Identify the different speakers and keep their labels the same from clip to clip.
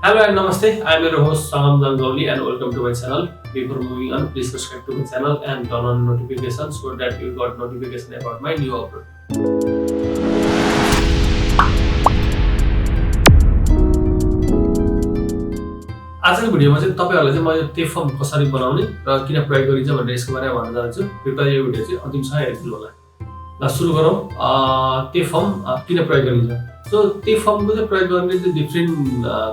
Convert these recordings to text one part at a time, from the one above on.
Speaker 1: Hello and namaste. I am your host Sangam Gangauli and welcome to my channel. Before moving on, please subscribe to my channel and turn on notifications so that you got notification about my new upload. आजको भिडियोमा चाहिँ तपाईहरुलाई चाहिँ म यो ते form कसरी बनाउने र किन प्रयोग गरिन्छ भनेर यसको बारेमा भन्न जान्छु। कृपया यो भिडियो चाहिँ अन्तिमसम्म हेर्दिनु होला। ल सुरु गरौँ। ते फर्म किन प्रयोग गरिन्छ? सो ते फर्मको चाहिँ प्रयोग गर्ने चाहिँ डिफरेन्ट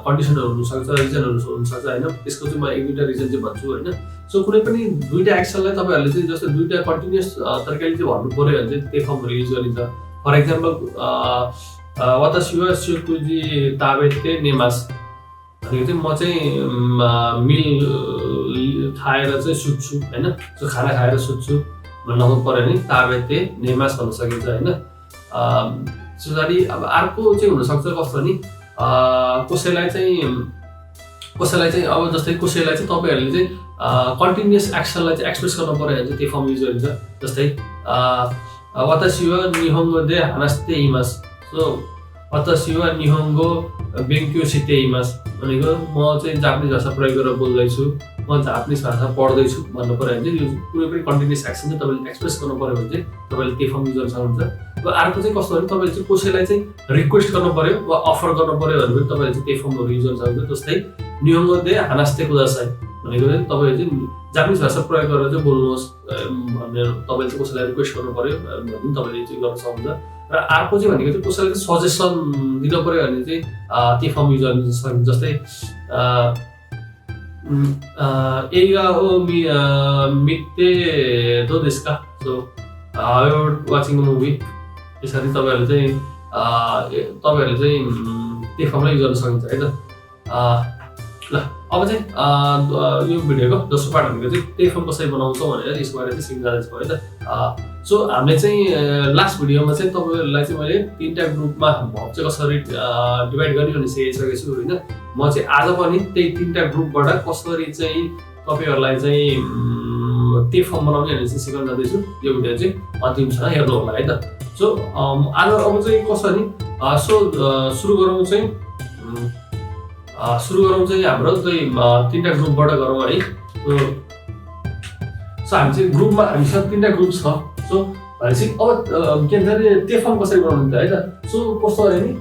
Speaker 1: कन्डिसनहरु हुन सक्छ, रिजनहरु हुन सक्छ हैन। त्यसको चाहिँ म एक दुईटा रिजन चाहिँ भन्छु हैन। सो कुनै पनि दुईटा एक्सनलाई तपाईहरुले चाहिँ जस्तो दुईटा कन्टिन्युअस तरिकाले चाहिँ भन्नु पर्यो भने चाहिँ ते फर्महरु युज गरिन्छ। फर एक्जाम्पल वातासी वा सुकुजी ताबेते नेमास भनेको चाहिँ म चाहिँ मिल खाएर चाहिँ सुत्छु हैन। सो खाना खाएर सुत्छु भन्नु पर्यो नि ताबेते नेमास भन्न सकिन्छ हैन। सोजारी अब अर्को चाहिँ हुन सक्छ कस्तो नि कसैलाई चाहिँ अब जस्तै कसैलाई चाहिँ तपाईहरुले चाहिँ कन्टिन्युअस एक्सनलाई चाहिँ एक्सप्रेस गर्न पर्यो भने चाहिँ त्यो फर्म युज गरिन्छ। जस्तै वातासी वा निहोंगो दे हानास्ते इमास। सो वातासी वा निहोंगो बेंक्यो शिते इमास भनेको म चाहिँ जापानिज भाषा प्रयोग गरेर बोल्दैछु, म जापानिज भाषा पढ्दैछु भन्नु पर्यो भने चाहिँ यो कुनै पनि कन्टिन्युअस एक्सन चाहिँ तपाईले एक्सप्रेस गर्नु पर्यो भने चाहिँ तपाईले त्यो फर्म युज गर्न सक्नुहुन्छ। र अर्को चाहिँ कस्तो भने तपाईले चाहिँ कसैलाई चाहिँ रिक्वेस्ट गर्नु पर्यो वा अफर गर्नु पर्यो भने पनि तपाईले चाहिँ त्यो फर्महरु युज गर्न सक्नुहुन्छ। जस्तै निहोंगो दे हानास्ते कुदासाई भनेको चाहिँ तपाईले चाहिँ जापानिज भाषा प्रयोग गरेर चाहिँ बोल्नुहोस् भनेर तपाईले चाहिँ कसैलाई रिक्वेस्ट गर्नु पर्यो भने तपाईले चाहिँ गर्न सक्नुहुन्छ। र अर्को चाहिँ भनेको चाहिँ कसैलाई सजेसन दिन पर्यो भने चाहिँ त्यो फर्म युज गर्न सक्नुहुन्छ। जस्तै एगा ओ मिते दो देशका। So I am watching a movie. यसरी तपाईहरुले चाहिँ त्यो फर्मलाई युज गर्न सक्नुहुन्छ हैन। ल अब चाहिँ यो भिडियोको दोस्रो पार्ट भनेको चाहिँ त्यही फर्म कसरी बनाउँछौँ भनेर यसको बारेमा चाहिँ सिक्न जाँदैछु हैन। सो हामीले चाहिँ लास्ट भिडियोमा चाहिँ तपाईहरुलाई चाहिँ मैले तीनटा ग्रुपमा भर्ब चाहिँ कसरी डिभाइड गर्ने भनेर सिकाइसकेको छु हैन। म चाहिँ आज पनि त्यही तीनटा ग्रुपबाट कसरी चाहिँ तपाईहरुलाई चाहिँ त्यो फर्म बनाउने भनेर चाहिँ सिकाउन जाँदैछु। यो भिडियो चाहिँ अन्तिमसम्म हेर्नु होला है त। सो आज अब चाहिँ कसरी सुरु गरौँ चाहिँ हाम्रो चाहिँ तीनटा ग्रुपबाट गरौँ है। सो हामी चाहिँ ग्रुपमा हामीसँग तीनटा ग्रुप छ। सो भनेपछि अब के भन्छ त्यो फर्म कसरी बनाउनु है त। सो कस्तो गरे नि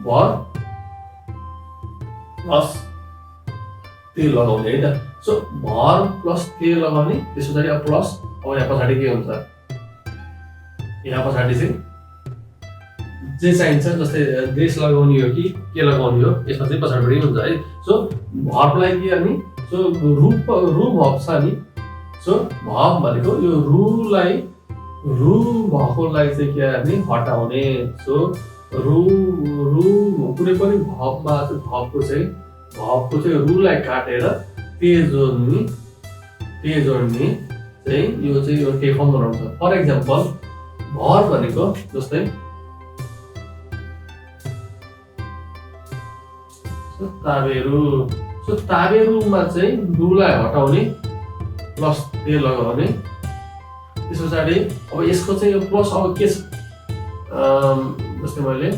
Speaker 1: भर्ब प्लस ते लगाउने है त। सो भर्ब प्लस ते लगाउने त्यसपछि अब प्लस अब यहाँ पछाडि के हुन्छ, यहाँ पछाडि चाहिँ जे चाहिन्छ जस्तै देश लगाउने हो कि के लगाउने हो यसमा चाहिँ पछाडिबाटै हुन्छ है। सो भर्बलाई के गर्ने, सो रु भर्ब छ नि। सो भर्ब भनेको यो रु भएकोलाई चाहिँ के गर्ने हटाउने। सो रु कुनै पनि भर्बमा चाहिँ भर्बको चाहिँ रुलाई काटेर ते जोड्ने चाहिँ यो चाहिँ यो के फर्म बनाउँछ। फर एक्जाम्पल भर्ब भनेको जस्तै ताबेरु। सो ताबेरुमा चाहिँ रुलाई हटाउने प्लस ते लगाउने। त्यस पछाडि अब यसको चाहिँ यो प्लस अब के छ जस्तै मैले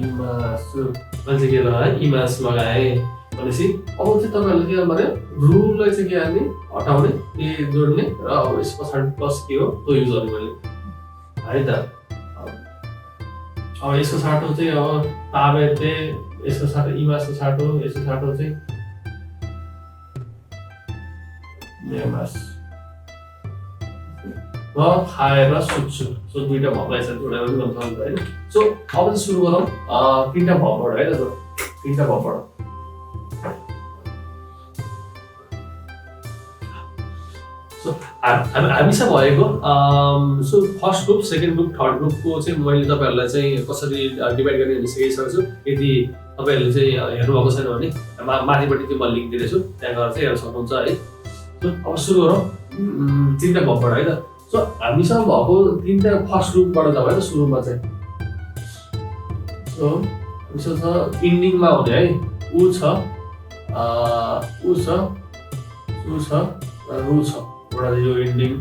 Speaker 1: इमासु मैले के लगाएँ इमास लगाएँ भनेपछि अब चाहिँ तपाईहरुले के गर्नु पर्यो रुलाई चाहिँ के गर्ने हटाउने ते जोड्ने र अब यस पछाडि प्लस के हो त्यो युज गर्ने मैले है त। अब यसको साटो चाहिँ अब ताबेते, यसको साटो इमासको साटो, यसको साटो चाहिँ नेमास। म खाएर सुत्छु। सो दुईटा भर्बलाई चाहिँ जोडेर पनि गर्न सक्नुहुन्छ हैन। सो अब चाहिँ सुरु गरौँ तीनटा भर्बबाट है त। तीनटा भर्बबाट सो हामीसँग भएको so first group, second group, third ग्रुपको चाहिँ मैले तपाईहरुलाई चाहिँ कसरी डिभाइड गर्ने भनेर सिकाइसकेको छु। यदि तपाईहरुले चाहिँ हेर्नु भएको छैन भने माथिपट्टि चाहिँ म लिंक दिनेछु, त्यहाँ गएर चाहिँ हेर्न सक्नुहुन्छ है। सो अब सुरु गरौँ तीनटा भर्बबाट है त। सो हामीसँग भएको तीनटा फर्स्ट ग्रुपबाट जाऊ है त सुरुमा चाहिँ। सो हामीसँग छ इन्डिङमा हुने है उ छ रु छ यो इन्डिङ।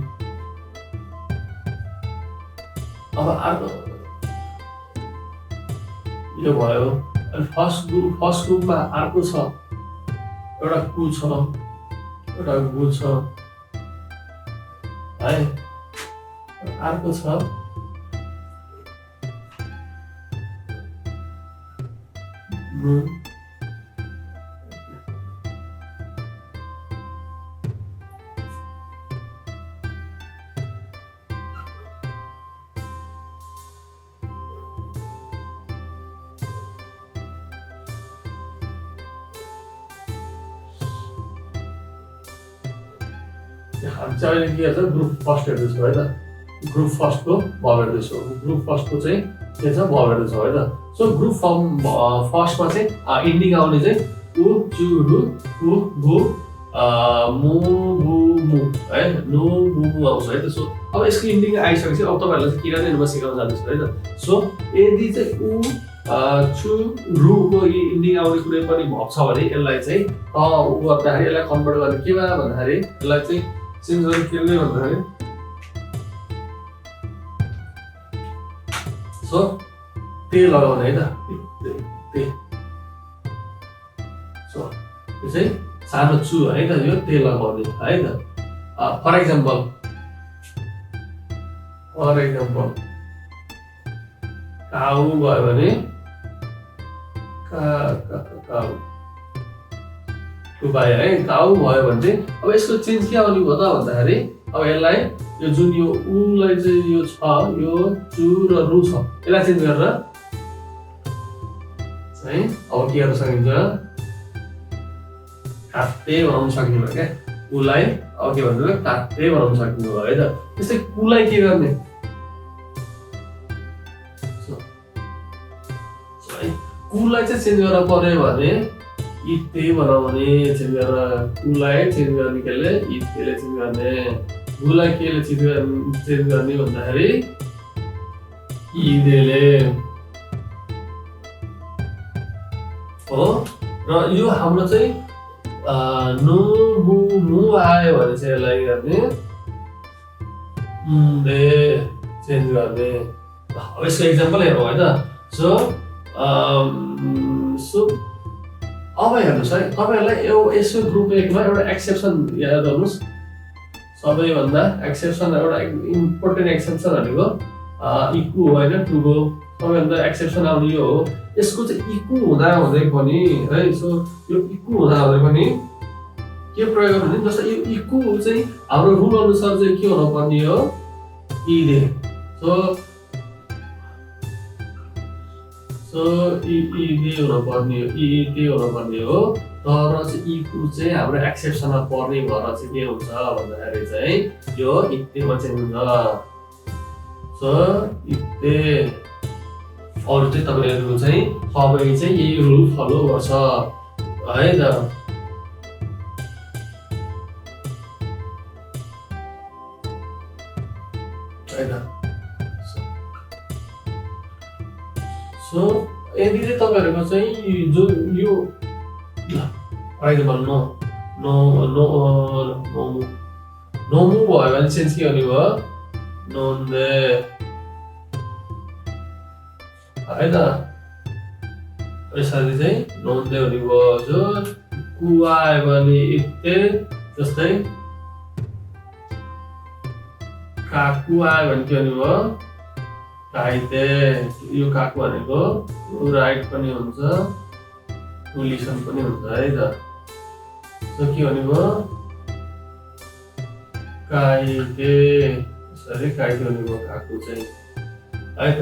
Speaker 1: अब अर्को यो भयो। अनि फर्स्ट ग्रुपमा अर्को छ, एउटा कु छ, एउटा गु छ है, अर्को छ गु। हामी चाहिँ अहिले के गर्छ ग्रुप फर्स्ट हेर्दैछौँ है त, ग्रुप फर्स्टको भर्ब हेर्दैछौँ। ग्रुप फर्स्टको चाहिँ के छ भर्ब हेर्दैछौँ है त। सो ग्रुप फर्स्टमा चाहिँ इन्डिङ आउने चाहिँ उ चु रु कु गु मु बु मु है, नु बु मु आउँछ है त। सो अब यसको इन्डिङ आइसकेपछि अब तपाईँहरूलाई चाहिँ के गर्ने म सिकाउन जाँदैछु है त। सो यदि चाहिँ उ चु रुको इन्डिङ आउने कुनै पनि भर्ब छ भने यसलाई चाहिँ उ गर्दाखेरि यसलाई कन्भर्ट गर्ने केमा भन्दाखेरि यसलाई चाहिँ चेन्ज गर्ने के नै भन्दाखेरि सो ते लगाउने है त, ते। सो यो चाहिँ सानो चु है त, यो ते लगाउने है त। फर एक्जाम्पल काउ भयो भने काउ भयो है, काउ भयो भने चाहिँ अब यसको चेन्ज के आउने भयो त भन्दाखेरि अब यसलाई यो जुन यो उलाई चाहिँ यो छ, यो चु र रु छ, यसलाई चेन्ज गरेर है अब के गर्न सकिन्छ काट्टे बनाउन सकिने भयो क्या उलाई। अब के भन्नु काट्टे बनाउन सकिने भयो है त। त्यस्तै कुलाई के गर्ने कुलाई चाहिँ चेन्ज गरेर पर्यो भने इते बनाउने, चेन्ज गरेर कुलाई चेन्ज गर्ने केले इतेले चेन्ज गर्ने, गुलाई केले चेन्ज गर्ने भन्दाखेरि इदेले हो। र यो हाम्रो चाहिँ नु बु मु आयो भने चाहिँ यसलाई गर्ने दे चेन्ज गर्ने। अब यसको एक्जाम्पल हेरौँ है त। सो अब हेर्नुहोस् है, तपाईँहरूलाई यसो ग्रुप 1 मा एउटा एक्सेप्सन याद गर्नुहोस्। सबैभन्दा एक्सेप्सन एउटा इम्पोर्टेन्ट एक्सेप्सन भनेको इक्वु हो होइन, टुको सबैभन्दा एक्सेप्सन आउने यो हो। यसको चाहिँ इक्वु हुँदा हुँदै पनि है, सो यो इक्वु हुँदा हुँदै पनि के प्रयोग गर्नु भने जस्तो यो इक्वु चाहिँ हाम्रो रुल अनुसार चाहिँ के हुनुपर्ने हो इदे। सो इदे हुनुपर्ने हो, तर चाहिँ इक्वु चाहिँ हाम्रो एक्सेप्सनमा पर्ने भएर चाहिँ के हुन्छ भन्दाखेरि चाहिँ यो इत्तेमा चेन्ज हुन्छ। सो इत्ते अरू चाहिँ तपाईँहरू चाहिँ सबै चाहिँ यही रुल फलो गर्छ है त। सो यदि चाहिँ तपाईँहरूको चाहिँ जो यो फर एक्जाम्पल नोमु भयो भने चेन्ज के गर्ने भयो नोन्दे है त। यसरी चाहिँ नोन्दे हुने भयो। जो कुवा आयो भने इत्ते, जस्तै काकु आयो भने के हुने भयो काइते। यो काकु भनेको राइट पनि हुन्छ, लिसन पनि हुन्छ है त। सो के भने भयो काइते, यसरी काइते हुने भयो काकु चाहिँ है त।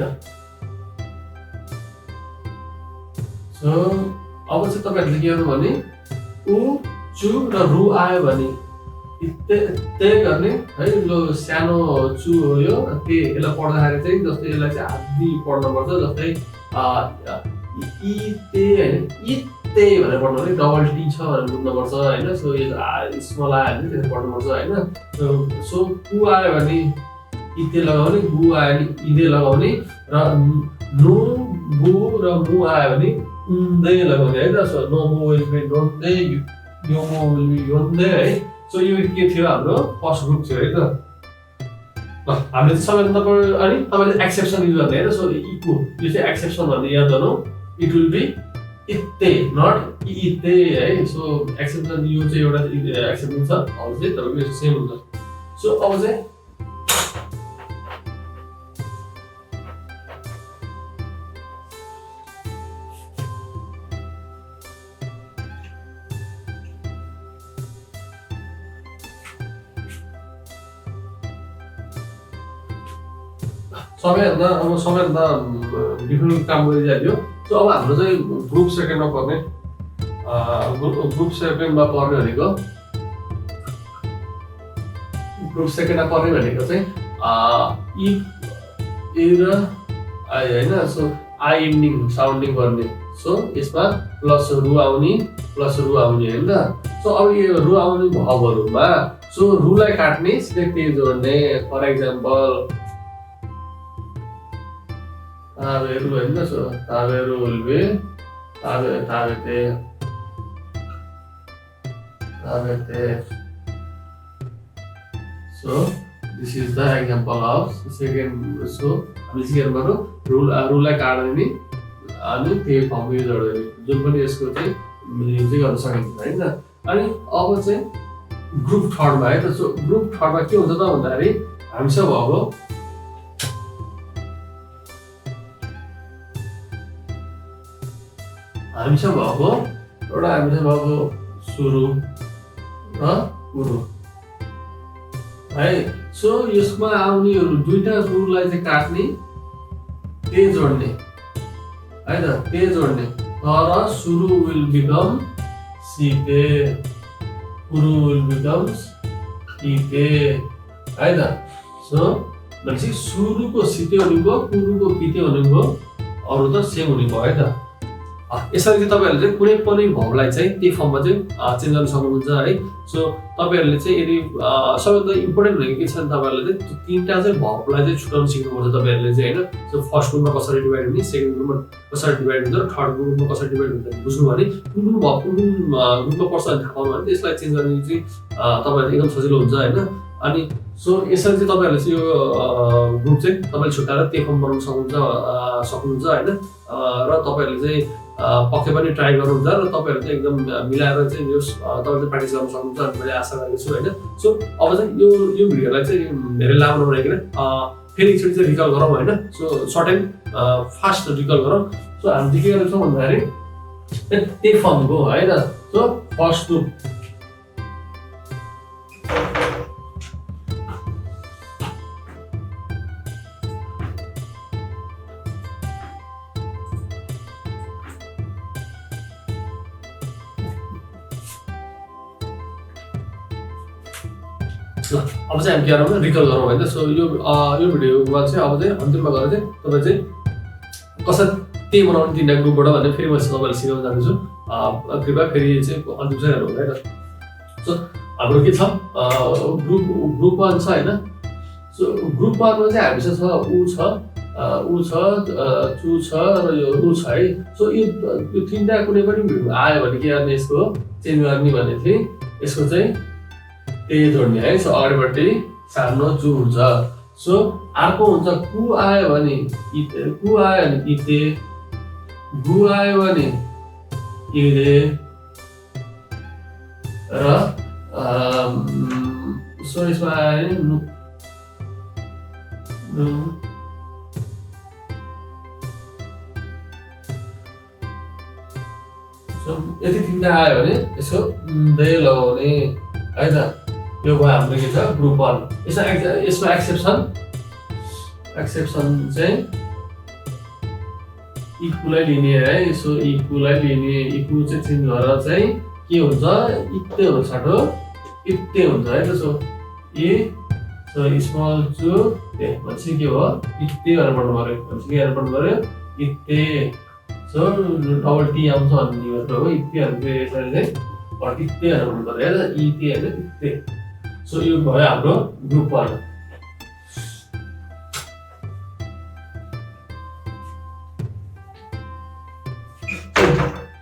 Speaker 1: सो अब चाहिँ तपाईँहरूले के गर्नु भने उ चु र रु आयो भने इत्ते गर्ने है। जो सानो चु हो यो, यसलाई पढ्दाखेरि चाहिँ जस्तै यसलाई चाहिँ आदि पढ्नुपर्छ। जस्तै इते होइन इत्ते भनेर पढ्नु भने डबल टी छ भनेर बुझ्नुपर्छ होइन। सो यो स्मल आयो भने त्यसरी पढ्नुपर्छ होइन। सो कु आयो भने इत्ते लगाउने, गु आयो भने इदे लगाउने, र नु बु र मु आयो भने उन्दे लगाउने है त। सो नोमु विल बी नोन्दे, योमु विल बी योन्दे है। सो यो के थियो हाम्रो फर्स्ट ग्रुप थियो है त। ल हामीले सबैभन्दा अनि तपाईँले एक्सेप्सन युज गर्ने है त। सो इक्वु यो चाहिँ एक्सेप्सन भन्ने याद गर्नु। इट विल बी इत्ते नट इते है। सो एक्सेप्सन यो चाहिँ एउटा एक्सेप्सन छ, अब चाहिँ तपाईँको सेम हुन्छ। सो अब चाहिँ सबैभन्दा डिफ्रेन्ट काम गरिरहेको थियो। सो अब हाम्रो चाहिँ ग्रुप सेकेन्डमा पर्ने भनेको चाहिँ इ ए र आई होइन। सो आई इन्डिङ साउन्डिङ गर्ने। सो यसमा प्लस रु आउने होइन त। सो अब यो रु आउने भर्बहरूमा सो रुलाई काट्ने सिधै ते जोड्ने। फर एक्जाम्पल ताबेरु होइन। सो ताबेरु विल बी ताबेते। So this is the example of second. So हामीले चाहिँ के गर्नु रुललाई काट्ने अनि त्यही फर्म युज गर्दैन, जुन पनि यसको चाहिँ युज गर्न सकिन्छ होइन। अनि अब चाहिँ ग्रुप थर्डमा है त। सो ग्रुप थर्डमा के हुन्छ त भन्दाखेरि हामीसँग भएको सुरु र पुरु है। सो यसमा आउनेहरू दुईटा रुलाई चाहिँ काट्ने ते जोड्ने है त, ते जोड्ने। तर सुरु will become site, Puru will becomes इते है त। सो भनेपछि सुरुको सिते हुने भयो, पुरुको पिते हुने भयो, अरू त सेम हुने भयो है त। यसरी चाहिँ तपाईँहरूले चाहिँ कुनै पनि भर्बलाई चाहिँ त्यही फर्ममा चाहिँ चेन्ज गर्न सक्नुहुन्छ है। सो तपाईँहरूले चाहिँ यदि सबैभन्दा इम्पोर्टेन्ट भनेको के छ भने तपाईँहरूले चाहिँ तिनवटा चाहिँ भर्बलाई चाहिँ छुट्याउन सिक्नुपर्छ तपाईँहरूले चाहिँ होइन। सो फर्स्ट ग्रुपमा कसरी डिभाइड हुने, सेकेन्ड ग्रुपमा कसरी डिभाइड हुन्छ र थर्ड ग्रुपमा कसरी डिभाइड हुन्छ बुझ्नु भने कुन भर्ब कुन ग्रुपमा पर्छ भने थाहा पाउनु भने त्यसलाई चेन्ज गर्ने चाहिँ तपाईँहरूलाई एकदम सजिलो हुन्छ होइन। अनि सो यसरी चाहिँ तपाईँहरूले चाहिँ यो ग्रुप चाहिँ तपाईँले छुट्याएर त्यही फर्म बनाउन सक्नुहुन्छ होइन। र तपाईँहरूले चाहिँ पक्कै पनि ट्राई गर्नुहुन्छ र तपाईँहरू चाहिँ एकदम मिलाएर चाहिँ यो तपाईँले प्र्याक्टिस गर्न सक्नुहुन्छ भन्ने मैले आशा गरेको छु होइन। सो अब चाहिँ यो भिडियोलाई चाहिँ धेरै लामो नबनाइकन फेरि एकचोटि चाहिँ रिकल गरौँ होइन। सो सर्ट एन्ड फास्ट रिकल गरौँ। सो हामी के गरेको छौँ भन्दाखेरि त्यही फर्मको है त। सो फर्स्ट ग्रुप अब चाहिँ हामी के गरौँ रिकल गरौँ होइन। सो यो भिडियोमा चाहिँ अब चाहिँ अन्तिममा गएर चाहिँ तपाईँ चाहिँ कसरी त्यही बनाउने तिनवटा ग्रुपबाट भने फेरि म तपाईँलाई सिकाउन जान्छु। कृपया फेरि चाहिँ अन्तिम चाहिँ हेर्नु है त। सो हाम्रो के छ ग्रुप वान छ होइन। सो ग्रुप वानमा चाहिँ हामीसँग छ ऊ छ चु छ र यो रु छ है। सो यो तिनवटा कुनै पनि आयो भने के गर्ने, यसको चेन्ज गर्ने भने चाहिँ यसको चाहिँ त्यही जोड्ने है। सो अगाडिपट्टि सानो चु हुन्छ। सो अर्को हुन्छ कु आयो भने इते, गु आयो भने इरे र सो यसमा आयो यति तिनवटा आयो भने यसको दे लगाउने है त। यो भयो हाम्रो के छ ग्रुप वान। यसमा एक्सेप्सन चाहिँ इक्वलाई लिने है। सो इक्वलाई लिने, इक्वल चाहिँ चेन्ज गरेर चाहिँ के हुन्छ इत्ते हुन्छ, छाटो इत्ते हुन्छ है त। सो सो स्मल चु भनेपछि के हो इत्ते गरेर पढ्नु पर्यो, भनेपछि के गरेर पढ्नु पर्यो इत्ते। सो डबल टी आउँछ भन्ने मतलब हो इत्तेहरू चाहिँ यसरी चाहिँ इत्ते गरेर पढ्नु पर्यो है त, इत्ते होइन इत्ते। सो यो भयो हाम्रो ग्रुप वान।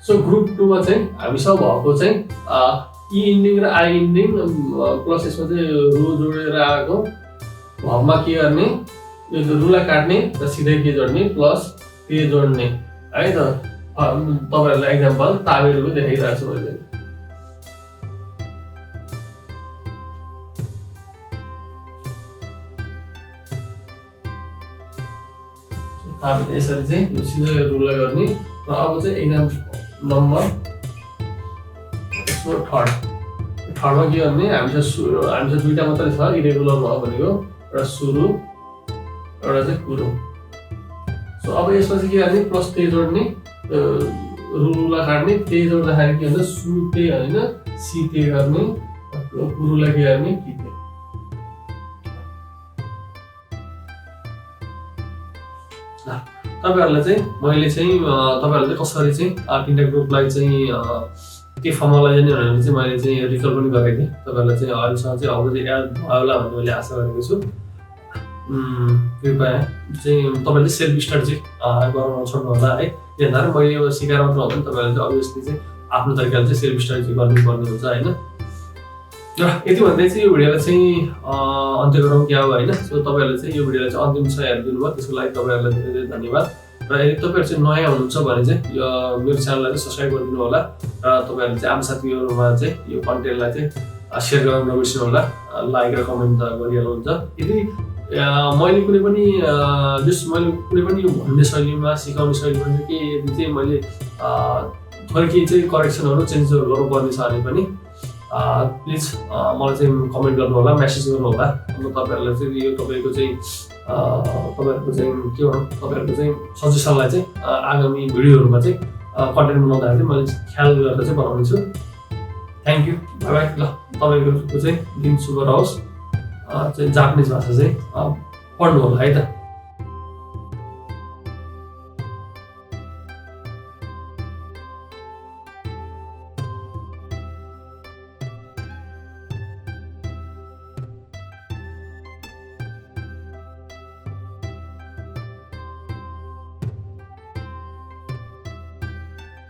Speaker 1: सो ग्रुप टूमा चाहिँ हामीसँग भएको चाहिँ इ इन्डिङ र आई इन्डिङ प्लस यसमा चाहिँ रु जोडेर आएको भर्बमा के गर्ने, यो रुलाई काट्ने र सिधै के जोड्ने प्लस ते जोड्ने है त। तपाईहरुलाई एक्जाम्पल ताबेरहरु देखाइरहेको छु मैले। ताबेर यसरी चाहिँ यो सिधै रुललाई गर्ने र अब चाहिँ एक्जाम्पल नम्बर थर्डमा के गर्ने हामीसँग दुईटा मात्रै छ इरेगुलर भयो भनेको एउटा सुरु एउटा चाहिँ कुरो। सो अब यसमा चाहिँ के गर्ने प्लस ते जोड्ने रुललाई काट्ने ते जोड्दाखेरि के हुन्छ सुते हैन सिते गर्ने कुरोलाई के गर्ने किते। तपाईहरुलाई चाहिँ मैले चाहिँ तपाईहरुले कसरी चाहिँ तीनटा ग्रुपलाई चाहिँ के फर्मुला जान्ने भनेर चाहिँ मैले चाहिँ रिकल पनि गरेको थिएँ। तपाईहरुलाई चाहिँ अहिलेसम्म चाहिँ अब चाहिँ याद भयो होला भन्ने मैले आशा गरेको छु। कृपया चाहिँ तपाईले सेल्फ स्टडी चाहिँ गर्न नछोड्नु होला है। किनभने मैले यो सिकाएर मात्र हुँदैन, तपाईहरुले चाहिँ अभियसली चाहिँ आफ्नो तरिकाले चाहिँ सेल्फ स्टडी चाहिँ गर्नुपर्ने हुन्छ हैन। र यति भन्दै चाहिँ यो भिडियोलाई चाहिँ अन्त्य गरौँ क्या हो हैन। सो तपाईहरुले चाहिँ यो भिडियोलाई चाहिँ अन्तिमसम्म हेरिदिनु भयो, त्यसको लागि तपाईहरुलाई धेरै धेरै धन्यवाद। र यदि तपाईहरु चाहिँ नयाँ हुनुहुन्छ भने चाहिँ यो मेरो च्यानललाई चाहिँ सब्स्क्राइब गरिदिनु होला र तपाईहरुले चाहिँ आम साथीहरुमा चाहिँ यो कन्टेन्टलाई चाहिँ शेयर गर्न नबिर्सनु होला, लाइक र कमेन्ट गरिहाल्नुहुन्छ। यदि मैले कुनै पनि यो भन्ने शैलीमा सिकाउने शैलीमा चाहिँ के यदि चाहिँ मैले थोरै केही चाहिँ करेक्सनहरु चेन्जहरु गर्नुपर्ने छ भने पनि प्लिज मलाई चाहिँ कमेन्ट गर्नु होला, मेसेज गर्नु होला। म तपाईहरुलाई चाहिँ यो तपाईहरुको चाहिँ के भनौँ तपाईहरुको चाहिँ सजेसनलाई चाहिँ आगामी भिडियोहरुमा चाहिँ कन्टेन्ट बनाउँदाखेरि चाहिँ मैले ख्याल गरेर चाहिँ बनाउने छु। Thank you, bye bye. ल तपाईहरुको चाहिँ दिन शुभ रहोस्। चाहिँ जापानिज भाषा चाहिँ पढ्नु होला है त।